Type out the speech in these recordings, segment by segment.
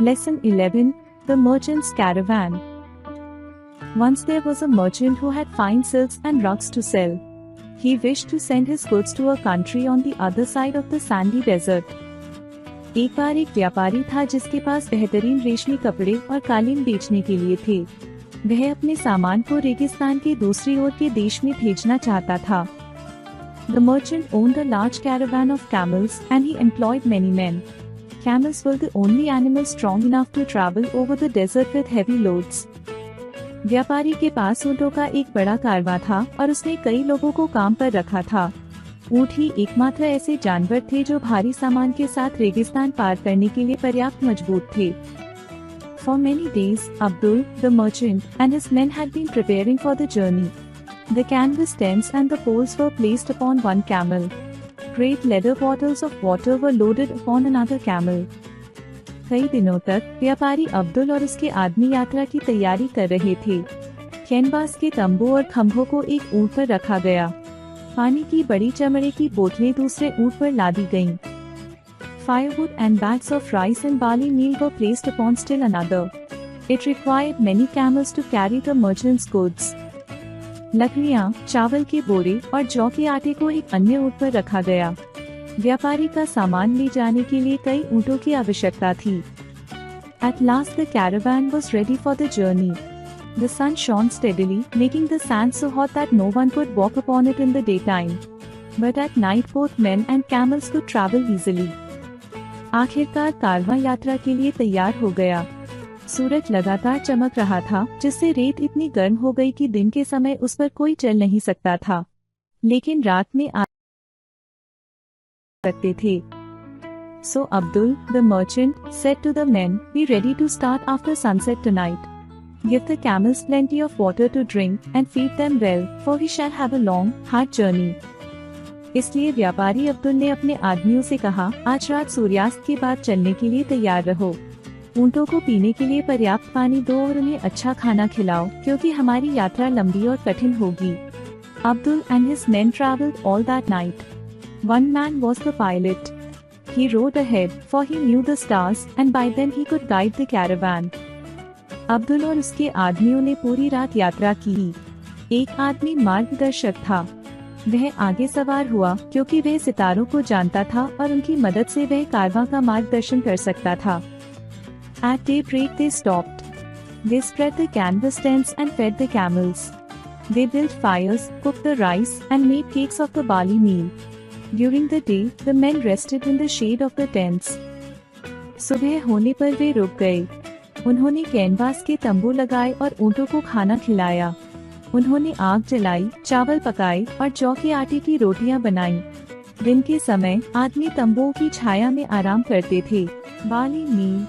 Lesson 11. The Merchant's Caravan. Once there was a merchant who had fine silks and rugs to sell. He wished to send his goods to a country on the other side of the sandy desert. एक बार एक व्यापारी था जिसके पास बेहतरीन रेशमी कपड़े और कालीन बेचने के लिए थे। वह अपने सामान को रेगिस्तान के दूसरी ओर के देश में भेजना चाहता था। The merchant owned a large caravan of camels and he employed many men. Camels were the only animals strong enough to travel over the desert with heavy loads. व्यापारी के पास ऊँटों का एक बड़ा कारवां था और उसने कई लोगों को काम पर रखा था। ऊँट ही एकमात्र ऐसे जानवर थे जो भारी सामान के साथ रेगिस्तान पार करने के लिए पर्याप्त मजबूत थे। For many days, Abdul, the merchant, and his men had been preparing for the journey. The canvas tents and the poles were placed upon one camel. Great leather bottles of water were loaded upon another camel. कई दिनों तक व्यापारी अब्दुल और उसके आदमी यात्रा की तैयारी कर रहे थे। कैनवास के तंबू और खंभों को एक ऊँट पर रखा गया। पानी की बड़ी चमड़े की बोतलें दूसरे ऊँट पर लादी गईं। Firewood and bags of rice and barley meal were placed upon still another. It required many camels to carry the merchant's goods. लकड़ियाँ, चावल के बोरे और जौ के आटे को एक अन्य ऊँट पर रखा गया। व्यापारी का सामान ले जाने के लिए कई ऊँटों की आवश्यकता थी। At last the caravan was ready for the journey. The sun shone steadily, making the sand so hot that no one could walk upon it in the daytime. But at night both men and camels could travel easily. आखिरकार कारवां यात्रा के लिए तैयार हो गया। सूरज लगातार चमक रहा था, जिससे रेत इतनी गर्म हो गई कि दिन के समय उस पर कोई चल नहीं सकता था, लेकिन रात में आ सकते थे। So Abdul, the merchant, said to the men, "Be ready to start after sunset tonight. Give the camels plenty of water to drink and feed them well, for we shall have a long, hard journey." इसलिए व्यापारी अब्दुल ने अपने आदमियों से कहा, आज रात सूर्यास्त के बाद चलने के लिए तैयार रहो। ऊँटों को पीने के लिए पर्याप्त पानी दो और उन्हें अच्छा खाना खिलाओ, क्योंकि हमारी यात्रा लंबी और कठिन होगी। Abdul and his men traveled all that night. One man was the pilot. He rode ahead, for he knew the stars, and by them he could guide the caravan. Abdul और उसके आदमियों ने पूरी रात यात्रा की। एक आदमी मार्गदर्शक था। वह आगे सवार हुआ, क्योंकि वह सितारों को जानता था और उनकी मदद से वह कारवां का मार्गदर्शन कर सकता था। At daybreak they stopped. They spread the canvas tents and fed the camels. They built fires, cooked the rice, and made cakes of the barley meal. During the day, the men rested in the shade of the tents. सुबह होने पर वे रुक गए। उन्होंने canvas के तंबू लगाए और ऊँटों को खाना खिलाया। उन्होंने आग जलाई, चावल पकाए और जौ के आटे की रोटियां बनाई। दिन के समय आदमी तंबुओं की छाया में आराम करते थे। बाली मील।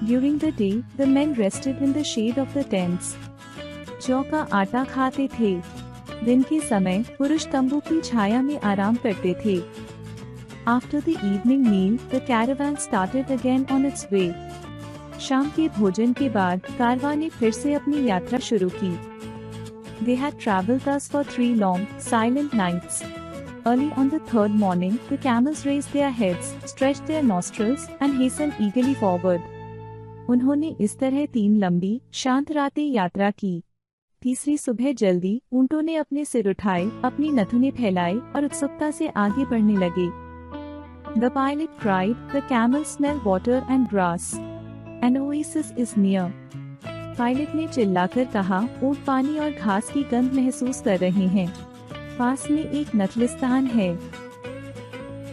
During the day, the men rested in the shade of the tents. जौ का आटा खाते थे। दिन के समय पुरुष तंबू की छाया में आराम करते थे। After the evening meal, the caravan started again on its way. शाम के भोजन के बाद कारवां ने फिर से अपनी यात्रा शुरू की। They had traveled thus for 3 long, silent nights. Early on the third morning, the camels raised their heads, stretched their nostrils, and hastened eagerly forward. उन्होंने इस तरह 3 लंबी, शांत रातें यात्रा की। तीसरी सुबह जल्दी ऊँटों ने अपने सिर उठाए, अपनी नथुने फैलाए और उत्सुकता से आगे बढ़ने लगे। The pilot cried, "The camels smell water and grass. An oasis is near." Pilot ने चिल्लाकर कहा, ऊँट पानी और घास की गंध महसूस कर रहे हैं। पास में एक नखलिस्तान है।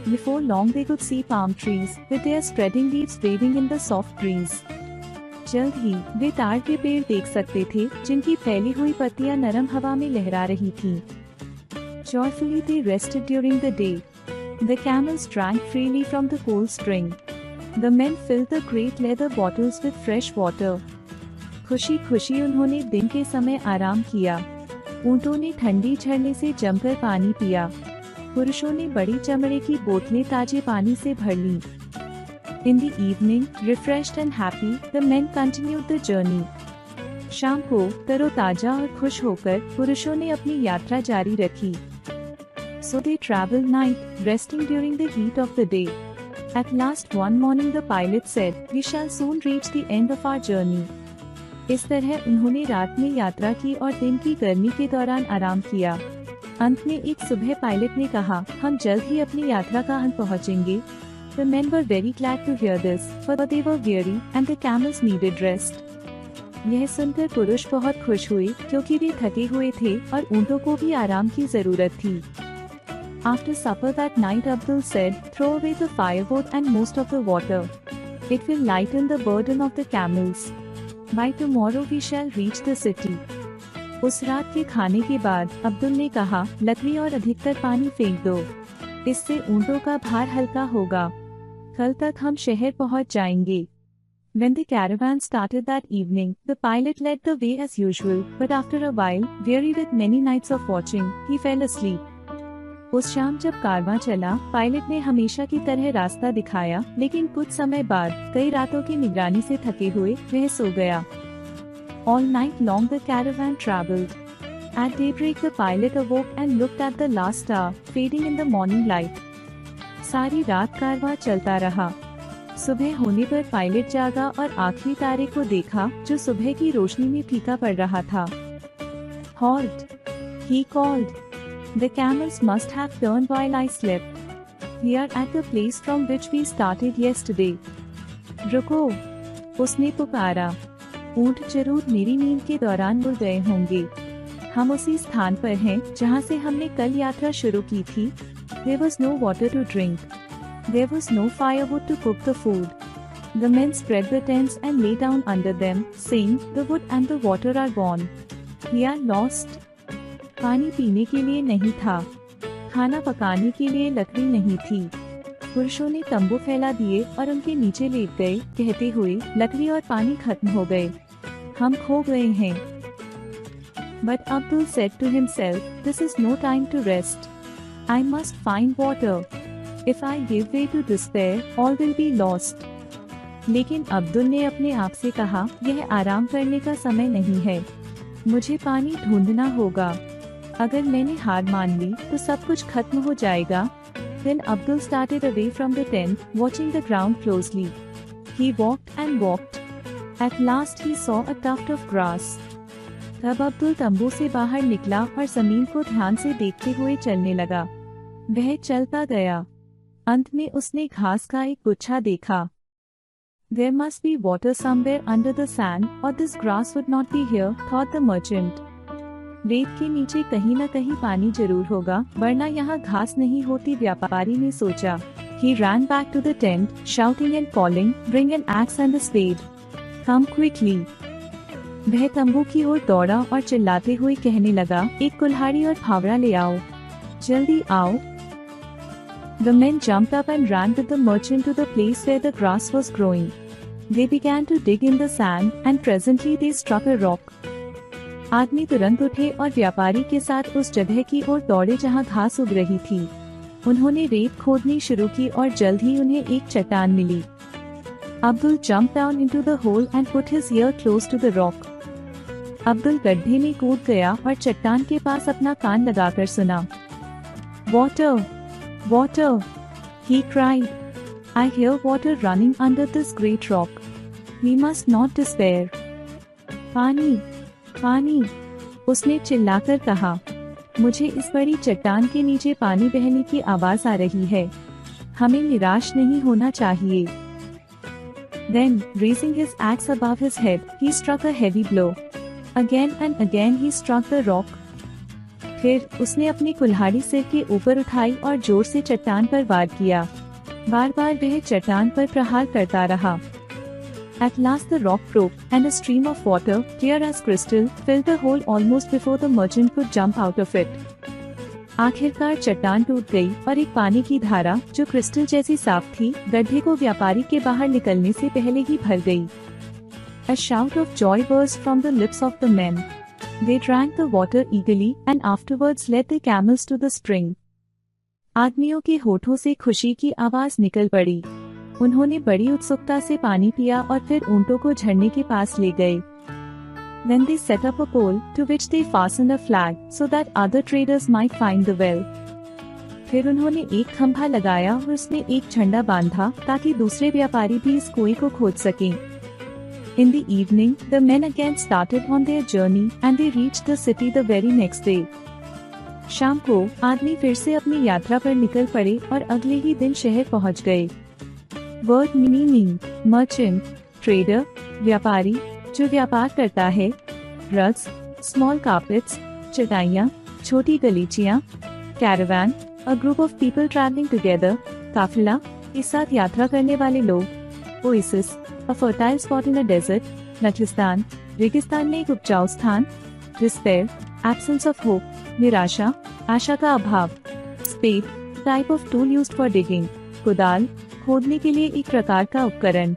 Before long they could see palm trees, with their spreading leaves waving in the soft breeze. जल्द ही वे ताड़ के पेड़ देख सकते थे, जिनकी फैली हुई पत्तियां नरम हवा में लहरा रही थीं। Joyfully they rested during the day. The camels drank freely from the cold spring. The men filled the great leather bottles with fresh water. खुशी खुशी उन्होंने दिन के समय आराम किया। ऊँटों ने ठंडी झरने से जमकर पानी पिया। पुरुषों ने बड़ी चमड़े की बोतलें ताजे पानी से भर लीं। In the evening, refreshed and happy, the men continued the journey. शाम को तरोताजा और खुश होकर पुरुषों ने अपनी यात्रा जारी रखी। So they traveled night, resting during the heat of the day. At last one morning the pilot said, "We shall soon reach the end of our journey." इस तरह उन्होंने रात में यात्रा की और दिन की गर्मी के दौरान आराम किया। अंत में एक सुबह पायलट ने कहा, हम जल्द ही अपनी यात्रा का अंत पहुंचेंगे। The men were very glad to hear this, for they were weary and the camels needed rest. यह सुनकर पुरुष बहुत खुश हुए क्योंकि वे थके हुए थे और ऊँटों को भी आराम की जरूरत थी। After supper that night Abdul said, "Throw away the firewood and most of the water. It will lighten the burden of the camels. By tomorrow we shall reach the city." उस रात के खाने के बाद अब्दुल ने कहा, लकड़ी और अधिकतर पानी फेंक दो, इससे ऊँटों का भार हल्का होगा। कल तक हम शहर पहुँच जाएंगे। When the caravan started that evening, the pilot led the way as usual, but after a while, weary with many nights of watching, he fell asleep. उस शाम जब कारवां चला, पायलट ने हमेशा की तरह रास्ता दिखाया, लेकिन कुछ समय बाद कई रातों की निगरानी से थके हुए वह सो गया। All night long the caravan traveled. At daybreak the pilot awoke and looked at the last star, fading in the morning light. सारी रात कारवां चलता रहा। सुबह होने पर पायलट जागा और आखिरी तारे को देखा जो सुबह की रोशनी में फीका पड़ रहा था। Halt! He called. The camels must have turned while I slept. We are at the place from which we started yesterday. रुको, उसने पुकारा। ऊँट जरूर मेरी नींद के दौरान उड़ गए होंगे। हम उसी स्थान पर हैं जहाँ से हमने कल यात्रा शुरू की थी। There was no water to drink. There was no firewood to cook the food. The men spread the tents and lay down under them, saying, "The wood and the water are gone. We are lost." पानी पीने के लिए नहीं था, खाना पकाने के लिए लकड़ी नहीं थी। पुरुषों ने तंबू फैला दिए और उनके नीचे लेट गए, कहते हुए, लकड़ी और पानी खत्म हो गए, हम खो गए हैं। But Abdul said to himself, "This is no time to rest. I must find water. If I give way to despair, all will be lost." लेकिन अब्दुल ने अपने आप से कहा, यह आराम करने का समय नहीं है, मुझे पानी ढूंढना होगा। अगर मैंने हार मान ली तो सब कुछ खत्म हो जाएगा। Then Abdul started away from the tent, watching the ground closely. He walked and walked. At last he saw a tuft of grass. तब अब्दुल तंबू से बाहर निकला और जमीन को ध्यान से देखते हुए चलने लगा। वह चलता गया। अंत में उसने घास का एक गुच्छा देखा। There must be water somewhere under the sand, or this grass would not be here, thought the merchant. रेत के नीचे कहीं न कहीं पानी जरूर होगा, वरना यहाँ घास नहीं होती, व्यापारी ने सोचा। He ran back to the tent, shouting and calling, "Bring an axe and a spade. Come quickly." वह तंबू की ओर दौड़ा और चिल्लाते हुए कहने लगा, एक कुल्हाड़ी और फावड़ा ले आओ, जल्दी आओ। The men jumped up and ran with the merchant to the place where the grass was growing. They began to dig in the sand, and presently they struck a rock. आदमी तुरंत उठे और व्यापारी के साथ उस जगह की ओर दौड़े जहां घास उग रही थी। उन्होंने रेत खोदनी शुरू की और जल्द ही उन्हें एक चट्टान मिली। Abdul jumped down into the hole and put his ear close to the rock. Abdul गड्ढे में कूद गया और चट्टान के पास अपना कान लगाकर सुना। Water, water, he cried. I hear water running under this great rock. We must not despair. पानी, पानी, उसने चिल्लाकर कहा, मुझे इस बड़ी चट्टान के नीचे पानी बहने की आवाज आ रही है, हमें निराश नहीं होना चाहिए। Then, raising his axe above his head, he struck a heavy blow. Again and again he struck the rock. फिर उसने अपनी कुल्हाड़ी सिर के ऊपर उठाई और जोर से चट्टान पर वार किया। बार बार वह चट्टान पर प्रहार करता रहा। At last the rock broke, and a stream of water, clear as crystal, filled the hole almost before the merchant could jump out of it. आखिरकार चट्टान टूट गई और एक पानी की धारा जो क्रिस्टल जैसी साफ थी, गड्ढे को व्यापारी के बाहर निकलने से पहले ही भर गई। A shout of joy burst from the lips of the men. They drank the water eagerly and afterwards led the camels to the spring. आदमियों के होठों से खुशी की आवाज निकल पड़ी। उन्होंने बड़ी उत्सुकता से पानी पिया और फिर ऊँटों को झरने के पास ले गए। Then they set up a pole, to which they fastened a flag, so that other traders might find the well. फिर उन्होंने एक खंभा लगाया और उसमें एक झंडा बांधा ताकि दूसरे व्यापारी भी इस कुएं को खोद सकें। In the evening, the men again started on their journey and they reached the city the very next day. शाम को आदमी फिर से अपनी यात्रा पर निकल पड़े और अगले ही दिन शहर पहुंच गए। वर्ड मीनिंग: मर्चेंट, ट्रेडर, व्यापारी जो व्यापार करता है। रग्स, स्मॉल कार्पेट्स, चटाइयाँ, छोटी गलीचियाँ। Caravan, a group of people travelling together, काफिला, एक साथ यात्रा करने वाले लोग। Oasis, a fertile spot in a desert, नखलिस्तान, रेगिस्तान में एक उपजाऊ स्थान। डिस्पेयर, एब्सेंस ऑफ होप, निराशा, आशा का अभाव। Spade, type of tool used for digging, कुदाल, खोदने के लिए एक प्रकार का उपकरण।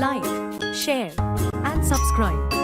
Like, share and subscribe.